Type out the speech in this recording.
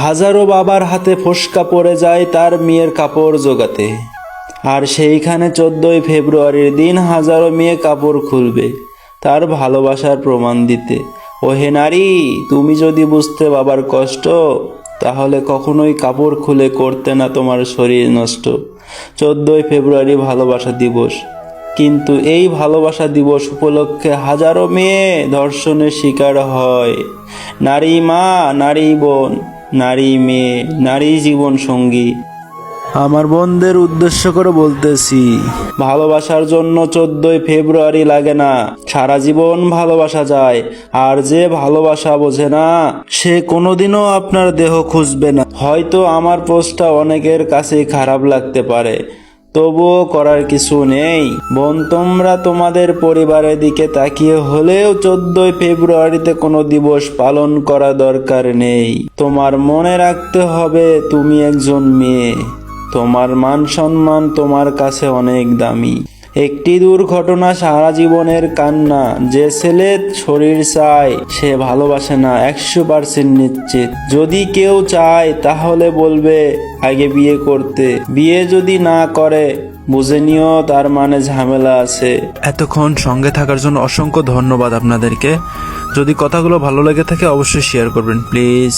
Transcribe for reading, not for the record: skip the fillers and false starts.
হাজারো বাবার হাতে ফোসকা পড়ে যায় তার মেয়ের কাপড় জোগাতে, আর সেইখানে 14ই ফেব্রুয়ারির দিন হাজারো মেয়ে কাপড় খুলবে তার ভালোবাসার প্রমাণ দিতে। ওহে নারী, তুমি যদি বুঝতে বাবার কষ্ট, তাহলে কখনোই কাপড় খুলে করতে না তোমার শরীর নষ্ট। 14ই ফেব্রুয়ারি ভালোবাসা দিবস, কিন্তু এই ভালোবাসা দিবস উপলক্ষে হাজারো মেয়ে ধর্ষণের শিকার হয়। নারী মা, নারী বোন, নারী মেয়ে, নারী জীবন সঙ্গী। আমার বোনদের উদ্দেশ্য করে বলতেছি, ভালোবাসার জন্য 14ই ফেব্রুয়ারি লাগে না, সারা জীবন ভালোবাসা যায়। আর যে ভালোবাসা বোঝে না, সে কোনোদিনও আপনার দেহ খুঁজবে না। হয়তো আমার পোস্টটা অনেকের কাছে খারাপ লাগতে পারে, তবুও করার কিছু নেই। বোন, তোমরা তোমাদের পরিবারের দিকে তাকিয়ে হলেও 14ই ফেব্রুয়ারিতে কোনো দিবস পালন করা দরকার নেই। তোমার মনে রাখতে হবে তুমি একজন মেয়ে, তোমার মান সম্মান তোমার কাছে অনেক দামি। একটি দুর্ঘটনা সারা জীবনের কান্না। যে ছেলে শরীর চায় সে ভালোবাসে না, 100% নিশ্চিত। যদি কেউ চায় তাহলে বলবে আগে বিয়ে করতে, বিয়ে যদি না করে বুঝে নিও তার মানে ঝামেলা আছে। এতক্ষণ সঙ্গে থাকার জন্য অসংখ্য ধন্যবাদ আপনাদেরকে। যদি কথাগুলো ভালো লেগে থাকে অবশ্যই শেয়ার করবেন প্লিজ।